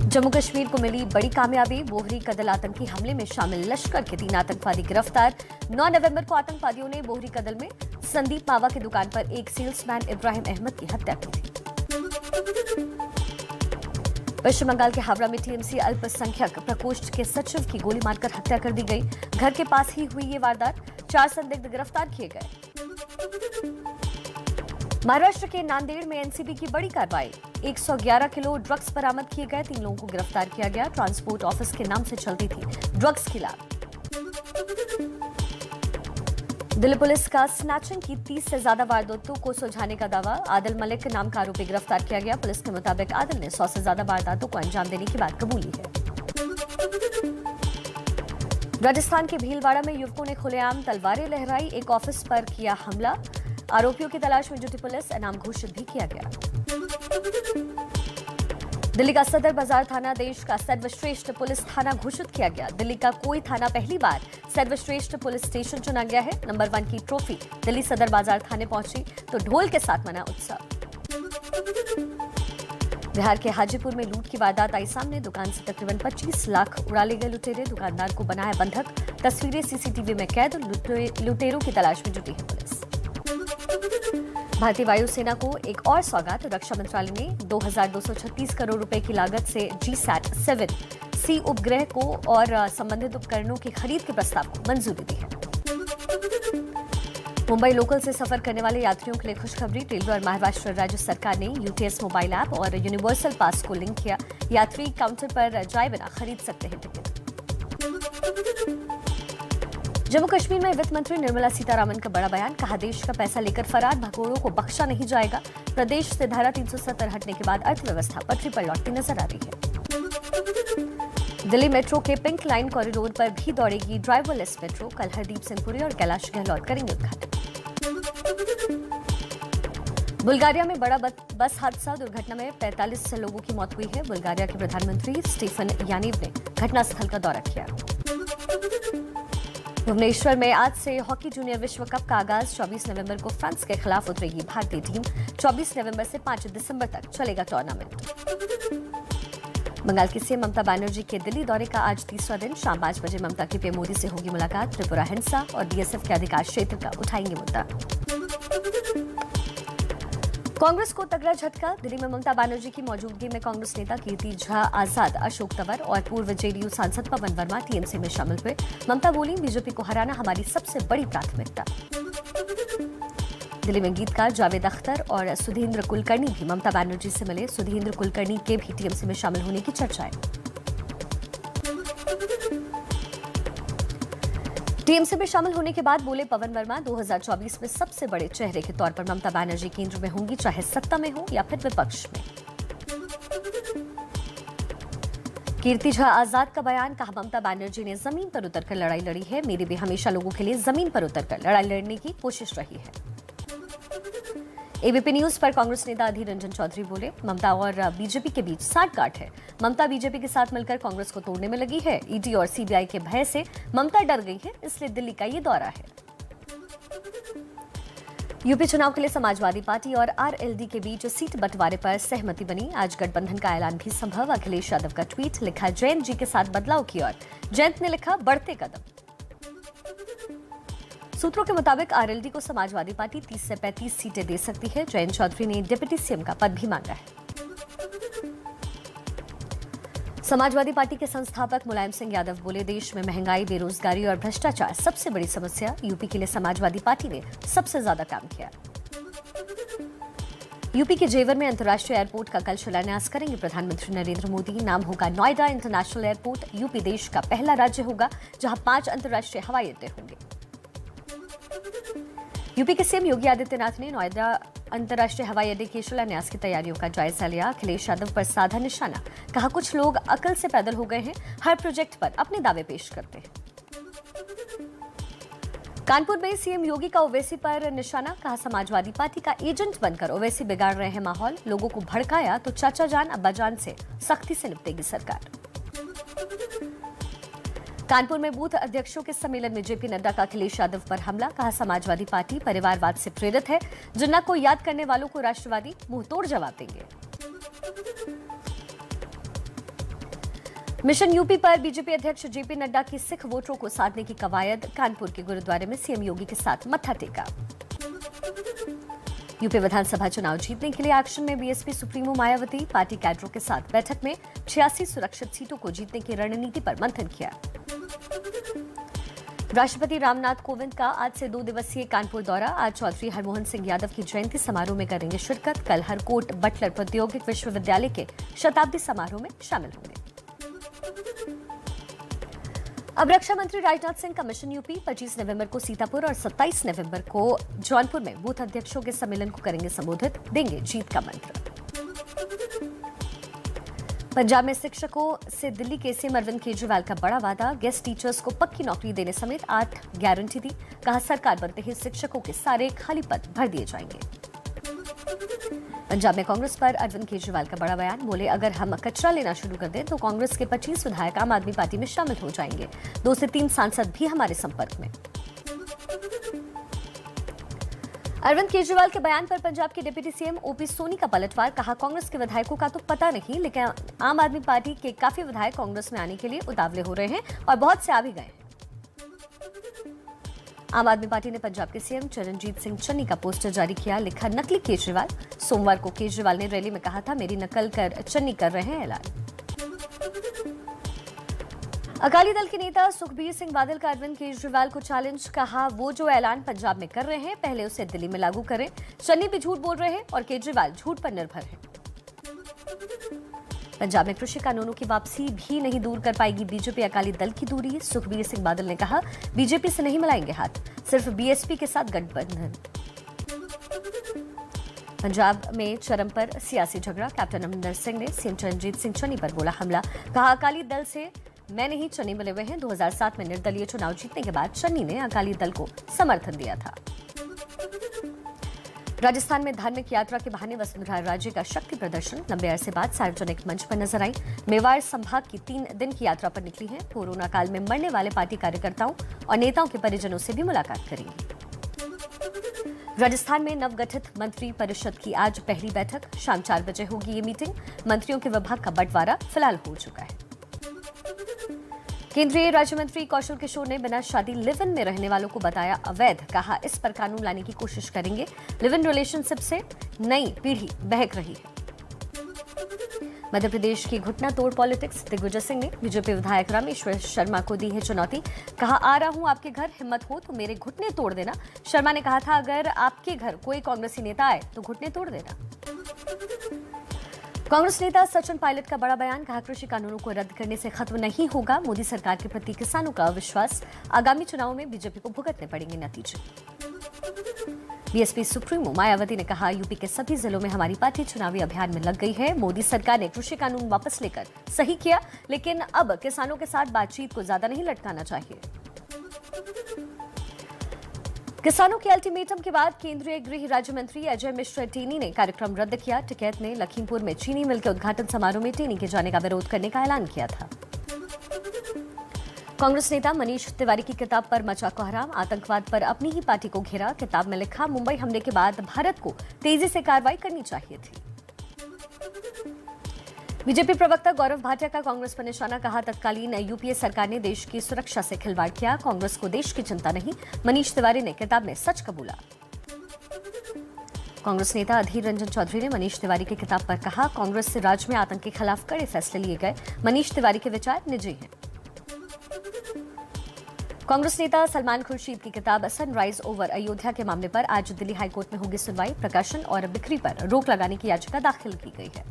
जम्मू कश्मीर को मिली बड़ी कामयाबी। बोहरी कदल आतंकी हमले में शामिल लश्कर के 3 आतंकवादी गिरफ्तार। 9 नवंबर को आतंकवादियों ने बोहरी कदल में संदीप मावा की दुकान पर एक सेल्समैन इब्राहिम अहमद की हत्या की थी। पश्चिम बंगाल के हावड़ा में टीएमसी अल्पसंख्यक प्रकोष्ठ के सचिव की गोली मारकर हत्या कर दी गई। घर के पास ही हुई ये वारदात। 4 संदिग्ध गिरफ्तार किए गए। महाराष्ट्र के नांदेड़ में एनसीबी की बड़ी कार्रवाई। 111 किलो ड्रग्स बरामद किए गए। 3 लोगों को गिरफ्तार किया गया। ट्रांसपोर्ट ऑफिस के नाम से चलती थी ड्रग्स की लैब। दिल्ली पुलिस का स्नैचिंग की 30 से ज्यादा वारदातों को सुलझाने का दावा। आदिल मलिक नाम का आरोपी गिरफ्तार किया गया। पुलिस के मुताबिक आदिल ने 100 से ज्यादा वारदातों को अंजाम देने की बात कबूली है। राजस्थान के भीलवाड़ा में युवकों ने खुलेआम तलवारें लहराई। एक ऑफिस पर किया हमला। आरोपियों की तलाश में जुटी पुलिस। इनाम घोषित भी किया गया। दिल्ली का सदर बाजार थाना देश का सर्वश्रेष्ठ पुलिस थाना घोषित किया गया। दिल्ली का कोई थाना पहली बार सर्वश्रेष्ठ पुलिस स्टेशन चुना गया है। नंबर 1 की ट्रॉफी दिल्ली सदर बाजार थाने पहुंची तो ढोल के साथ मना उत्सव। बिहार के हाजीपुर में लूट की वारदात आई सामने। दुकान से तकरीबन 25 लाख उड़ा ले गए लुटेरे। दुकानदार को बनाया बंधक। तस्वीरें सीसीटीवी में कैद। लुटेरों की तलाश में जुटी है पुलिस। भारतीय वायुसेना को एक और सौगात। रक्षा मंत्रालय ने 2236 करोड़ रुपए की लागत से GSAT-7 सी उपग्रह को और संबंधित उपकरणों की खरीद के प्रस्ताव को मंजूरी दी है। मुंबई लोकल से सफर करने वाले यात्रियों के लिए खुशखबरी। रेलवे और महाराष्ट्र राज्य सरकार ने यूटीएस मोबाइल ऐप और यूनिवर्सल पास को लिंक किया। यात्री काउंटर पर जाए बिना खरीद सकते हैं टिकट। जम्मू कश्मीर में वित्त मंत्री निर्मला सीतारामन का बड़ा बयान। कहा, देश का पैसा लेकर फरार भगोड़ों को बख्शा नहीं जाएगा। प्रदेश से धारा 370 हटने के बाद अर्थव्यवस्था पटरी पर लौटती नजर आ रही है। दिल्ली मेट्रो के पिंक लाइन कॉरिडोर पर भी दौड़ेगी ड्राइवरलेस मेट्रो। कल हरदीप सिंह पुरी और कैलाश गहलोत करेंगे उद्घाटन। बुल्गारिया में बड़ा बस हादसा। दुर्घटना में 45 लोगों की मौत हुई है। बुल्गारिया के प्रधानमंत्री स्टीफन यानीव ने घटनास्थल का दौरा किया। भुवनेश्वर में आज से हॉकी जूनियर विश्व कप का आगाज। 24 नवंबर को फ्रांस के खिलाफ उतरेगी भारतीय टीम। 24 नवंबर से 5 दिसंबर तक चलेगा टूर्नामेंट। बंगाल की सीएम ममता बनर्जी के दिल्ली दौरे का आज तीसरा दिन। शाम 5 बजे ममता की पीएम मोदी से होगी मुलाकात। त्रिपुरा हिंसा और बीएसएफ के अधिकार क्षेत्र का उठाएंगे मुद्दा। कांग्रेस को तगड़ा झटका। दिल्ली में ममता बनर्जी की मौजूदगी में कांग्रेस नेता कीर्ति झा आजाद, अशोक तंवर और पूर्व जेडीयू सांसद पवन वर्मा टीएमसी में शामिल हुए। ममता बोली, बीजेपी को हराना हमारी सबसे बड़ी प्राथमिकता। दिल्ली में गीतकार जावेद अख्तर और सुधींद्र कुलकर्णी भी ममता बनर्जी से मिले। सुधींद्र कुलकर्णी के भी टीएमसी में शामिल होने की चर्चा है। टीएमसी में शामिल होने के बाद बोले पवन वर्मा, 2024 में सबसे बड़े चेहरे के तौर पर ममता बनर्जी केंद्र में होंगी, चाहे सत्ता में हो या फिर विपक्ष में। कीर्ति झा आजाद का बयान। कहा, ममता बनर्जी ने जमीन पर उतरकर लड़ाई लड़ी है। मेरी भी हमेशा लोगों के लिए जमीन पर उतरकर लड़ाई लड़ने की कोशिश रही है। एबीपी न्यूज पर कांग्रेस नेता अधीर रंजन चौधरी बोले, ममता और बीजेपी के बीच साठगांठ है। ममता बीजेपी के साथ मिलकर कांग्रेस को तोड़ने में लगी है। ईडी और सीबीआई के भय से ममता डर गई है, इसलिए दिल्ली का ये दौरा है। यूपी चुनाव के लिए समाजवादी पार्टी और आरएलडी के बीच सीट बंटवारे पर सहमति बनी। आज गठबंधन का ऐलान भी संभव। अखिलेश यादव का ट्वीट। लिखा, जयंत जी के साथ बदलाव की ओर। जयंत ने लिखा, बढ़ते कदम। सूत्रों के मुताबिक आरएलडी को समाजवादी पार्टी 30 से 35 सीटें दे सकती है। जयंत चौधरी ने डिप्टी सीएम का पद भी मांगा है। समाजवादी पार्टी के संस्थापक मुलायम सिंह यादव बोले, देश में महंगाई, बेरोजगारी और भ्रष्टाचार सबसे बड़ी समस्या। यूपी के लिए समाजवादी पार्टी ने सबसे ज्यादा काम किया। यूपी के जेवर में अंतर्राष्ट्रीय एयरपोर्ट का कल शिलान्यास करेंगे प्रधानमंत्री नरेंद्र मोदी। नाम होगा नोएडा इंटरनेशनल एयरपोर्ट। यूपी देश का पहला राज्य होगा जहां 5 अंतर्राष्ट्रीय हवाई अड्डे होंगे। यूपी के सीएम योगी आदित्यनाथ ने नोएडा अंतर्राष्ट्रीय हवाई अड्डे के शिलान्यास की तैयारियों का जायजा लिया। अखिलेश यादव पर साधा निशाना। कहा, कुछ लोग अकल से पैदल हो गए हैं, हर प्रोजेक्ट पर अपने दावे पेश करते हैं। कानपुर में सीएम योगी का ओवैसी पर निशाना। कहा, समाजवादी पार्टी का एजेंट बनकर ओवैसी बिगाड़ रहे हैं माहौल। लोगों को भड़काया तो चाचा जान अब्बा जान से सख्ती से निपटेगी सरकार। कानपुर में बूथ अध्यक्षों के सम्मेलन में जेपी नड्डा का अखिलेश यादव पर हमला, कहा समाजवादी पार्टी परिवारवाद से प्रेरित है, जिन्ना को याद करने वालों को राष्ट्रवादी मुंहतोड़ जवाब देंगे। मिशन यूपी पर बीजेपी अध्यक्ष जेपी नड्डा की सिख वोटरों को साधने की कवायद, कानपुर के गुरुद्वारे में सीएम योगी के साथ मत्था टेका। यूपी विधानसभा चुनाव जीतने के लिए एक्शन में बीएसपी सुप्रीमो मायावती, पार्टी कैडरों के साथ बैठक में 86 सुरक्षित सीटों को जीतने की रणनीति पर मंथन किया। राष्ट्रपति रामनाथ कोविंद का आज से 2 दिवसीय कानपुर दौरा, आज चौधरी हरमोहन सिंह यादव की जयंती समारोह में करेंगे शिरकत, कल हरकोट बटलर प्रौद्योगिक विश्वविद्यालय के शताब्दी समारोह में शामिल होंगे। अब रक्षा मंत्री राजनाथ सिंह का मिशन यूपी 25 नवंबर को सीतापुर और 27 नवंबर को जौनपुर में बूथ अध्यक्षों के सम्मेलन को करेंगे संबोधित, देंगे जीत का मंत्र। पंजाब में शिक्षकों से दिल्ली के सीएम अरविंद केजरीवाल का बड़ा वादा, गेस्ट टीचर्स को पक्की नौकरी देने समेत 8 गारंटी दी, कहा सरकार बनते ही शिक्षकों के सारे खाली पद भर दिए जाएंगे। पंजाब में कांग्रेस पर अरविंद केजरीवाल का बड़ा बयान, बोले अगर हम कचरा लेना शुरू कर दें तो कांग्रेस के 25 विधायक आम आदमी पार्टी में शामिल हो जाएंगे, 2 से 3 सांसद भी हमारे संपर्क में। अरविंद केजरीवाल के बयान पर पंजाब के डिप्टी सीएम ओपी सोनी का पलटवार, कहा कांग्रेस के विधायकों का तो पता नहीं, लेकिन आम आदमी पार्टी के काफी विधायक कांग्रेस में आने के लिए उतावले हो रहे हैं और बहुत से आ भी गए हैं। आम आदमी पार्टी ने पंजाब के सीएम चरणजीत सिंह चन्नी का पोस्टर जारी किया, लिखा नकली केजरीवाल। सोमवार को केजरीवाल ने रैली में कहा था मेरी नकल कर चन्नी कर रहे हैं ऐलान। अकाली दल के नेता सुखबीर सिंह बादल का अरविंद केजरीवाल को चैलेंज, कहा वो जो ऐलान पंजाब में कर रहे हैं पहले उसे दिल्ली में लागू करें। चन्नी भी झूठ बोल रहे हैं और केजरीवाल झूठ पर निर्भर है। पंजाब में कृषि कानूनों की वापसी भी नहीं दूर कर पाएगी बीजेपी अकाली दल की दूरी, सुखबीर सिंह बादल ने कहा बीजेपी से नहीं मिलाएंगे हाथ, सिर्फ बीएसपी के साथ गठबंधन। पंजाब में चरम पर सियासी झगड़ा, कैप्टन अमरिंदर सिंह ने सीएम चरणजीत सिंह चन्नी पर बोला हमला, कहा अकाली दल से मैं नहीं चन्नी मिले हुए हैं। 2007 में निर्दलीय चुनाव जीतने के बाद चन्नी ने अकाली दल को समर्थन दिया था। राजस्थान में धार्मिक यात्रा के बहाने वसुंधरा राजे का शक्ति प्रदर्शन, लंबे अरसे बाद सार्वजनिक मंच पर नजर आई। मेवाड़ संभाग की 3 दिन की यात्रा पर निकली है, कोरोना काल में मरने वाले पार्टी कार्यकर्ताओं और नेताओं के परिजनों से भी मुलाकात करेंगी। राजस्थान में नवगठित मंत्री परिषद की आज पहली बैठक, शाम 4 बजे होगी ये मीटिंग। मंत्रियों के विभाग का बंटवारा फिलहाल हो चुका है। केंद्रीय राज्य मंत्री कौशल किशोर ने बिना शादी लिव इन में रहने वालों को बताया अवैध, कहा इस पर कानून लाने की कोशिश करेंगे। लिव इन रिलेशनशिप से नई पीढ़ी बहक रही है। मध्य प्रदेश की घुटना तोड़ पॉलिटिक्स, दिग्विजय सिंह ने बीजेपी विधायक रामेश्वर शर्मा को दी है चुनौती, कहा आ रहा हूं आपके घर, हिम्मत हो तो मेरे घुटने तोड़ देना। शर्मा ने कहा था अगर आपके घर कोई कांग्रेसी नेता आए तो घुटने तोड़ देना। कांग्रेस नेता सचिन पायलट का बड़ा बयान, कहा कृषि कानूनों को रद्द करने से खत्म नहीं होगा मोदी सरकार के प्रति किसानों का अविश्वास, आगामी चुनावों में बीजेपी को भुगतने पड़ेंगे नतीजे। बीएसपी सुप्रीमो मायावती ने कहा यूपी के सभी जिलों में हमारी पार्टी चुनावी अभियान में लग गई है। मोदी सरकार ने कृषि कानून वापस लेकर सही किया, लेकिन अब किसानों के साथ बातचीत को ज्यादा नहीं लटकाना चाहिए। किसानों के अल्टीमेटम के बाद केंद्रीय गृह राज्य मंत्री अजय मिश्र टेनी ने कार्यक्रम रद्द किया। टिकैत ने लखीमपुर में चीनी मिल के उद्घाटन समारोह में टेनी के जाने का विरोध करने का ऐलान किया था। कांग्रेस नेता मनीष तिवारी की किताब पर मचा कोहराम, आतंकवाद पर अपनी ही पार्टी को घेरा। किताब में लिखा मुंबई हमले के बाद भारत को तेजी से कार्रवाई करनी चाहिए थी। बीजेपी प्रवक्ता गौरव भाटिया का कांग्रेस पर निशाना, कहा तत्कालीन यूपीए सरकार ने देश की सुरक्षा से खिलवाड़ किया, कांग्रेस को देश की चिंता नहीं। मनीष तिवारी ने किताब में सच कबूला। कांग्रेस नेता अधीर रंजन चौधरी ने मनीष तिवारी की किताब पर कहा कांग्रेस से राज्य में आतंक के खिलाफ कड़े फैसले लिए गए, मनीष तिवारी के विचार निजी हैं। कांग्रेस नेता सलमान खुर्शीद की किताब सनराइज ओवर अयोध्या के मामले पर आज दिल्ली हाईकोर्ट में होगी सुनवाई। प्रकाशन और बिक्री पर रोक लगाने की याचिका दाखिल की गई है।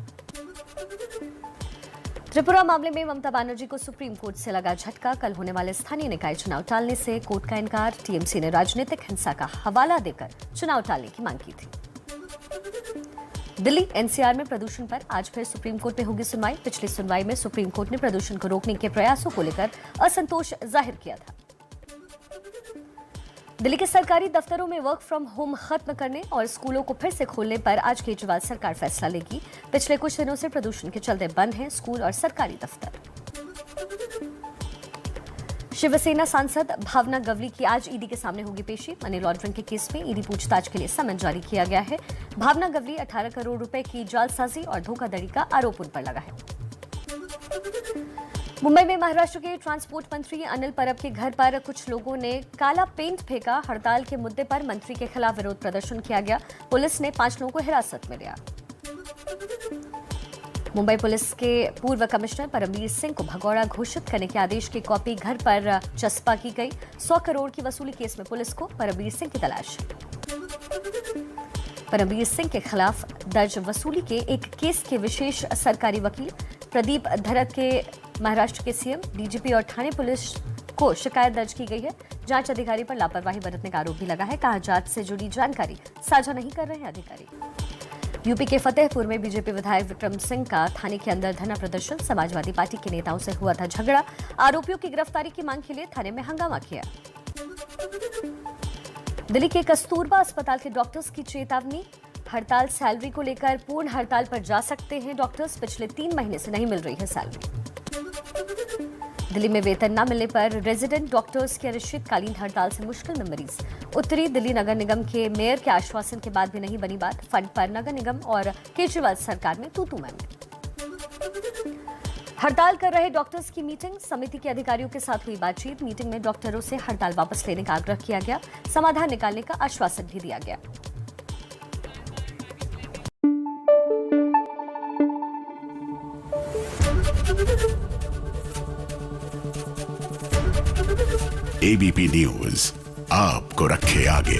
त्रिपुरा मामले में ममता बनर्जी को सुप्रीम कोर्ट से लगा झटका, कल होने वाले स्थानीय निकाय चुनाव टालने से कोर्ट का इनकार। टीएमसी ने राजनीतिक हिंसा का हवाला देकर चुनाव टालने की मांग की थी। दिल्ली एनसीआर में प्रदूषण पर आज फिर सुप्रीम कोर्ट में होगी सुनवाई। पिछली सुनवाई में सुप्रीम कोर्ट ने प्रदूषण को रोकने के प्रयासों को लेकर असंतोष जाहिर किया था। दिल्ली के सरकारी दफ्तरों में वर्क फ्रॉम होम खत्म करने और स्कूलों को फिर से खोलने पर आज केजरीवाल सरकार फैसला लेगी। पिछले कुछ दिनों से प्रदूषण के चलते बंद हैं स्कूल और सरकारी दफ्तर। शिवसेना सांसद भावना गवली की आज ईडी के सामने होगी पेशी। मनी लॉन्ड्रिंग के केस में ईडी पूछताछ के लिए समन जारी किया गया है। भावना गवली 18 करोड़ रुपए की जालसाजी और धोखाधड़ी का आरोप उन पर लगा है। मुंबई में महाराष्ट्र के ट्रांसपोर्ट मंत्री अनिल परब के घर पर कुछ लोगों ने काला पेंट फेंका। हड़ताल के मुद्दे पर मंत्री के खिलाफ विरोध प्रदर्शन किया गया। पुलिस ने 5 लोगों को हिरासत में लिया। मुंबई पुलिस के पूर्व कमिश्नर परमवीर सिंह को भगौड़ा घोषित करने के आदेश की कॉपी घर पर चस्पा की गई। 100 करोड़ की वसूली केस में पुलिस को परमवीर सिंह की तलाश। परमवीर सिंह के खिलाफ दर्ज वसूली के एक केस के विशेष सरकारी वकील प्रदीप धरत के महाराष्ट्र के सीएम, डीजीपी और ठाणे पुलिस को शिकायत दर्ज की गई है। जांच अधिकारी पर लापरवाही बरतने का आरोप भी लगा है। कहा, जांच से जुड़ी जानकारी साझा नहीं कर रहे हैं अधिकारी। यूपी के फतेहपुर में बीजेपी विधायक विक्रम सिंह का थाने के अंदर धरना प्रदर्शन। समाजवादी पार्टी के नेताओं से हुआ था झगड़ा। आरोपियों की गिरफ्तारी की मांग के लिए थाने में हंगामा किया। दिल्ली के कस्तूरबा अस्पताल के डॉक्टर्स की चेतावनी। हड़ताल सैलरी को लेकर पूर्ण हड़ताल पर जा सकते हैं डॉक्टर्स। पिछले 3 महीने से नहीं मिल रही है सैलरी। दिल्ली में वेतन न मिलने पर रेजिडेंट डॉक्टर्स की अनिश्चितकालीन हड़ताल से मुश्किल में मरीज। उत्तरी दिल्ली नगर निगम के मेयर के आश्वासन के बाद भी नहीं बनी बात। फंड पर नगर निगम और केजरीवाल सरकार में तू-तू मैं-मैं। हड़ताल कर रहे डॉक्टर्स की मीटिंग। समिति के अधिकारियों के साथ हुई बातचीत। मीटिंग में डॉक्टरों से हड़ताल वापस लेने का आग्रह किया गया। समाधान निकालने का आश्वासन भी दिया गया। एबीपी न्यूज आपको रखे आगे।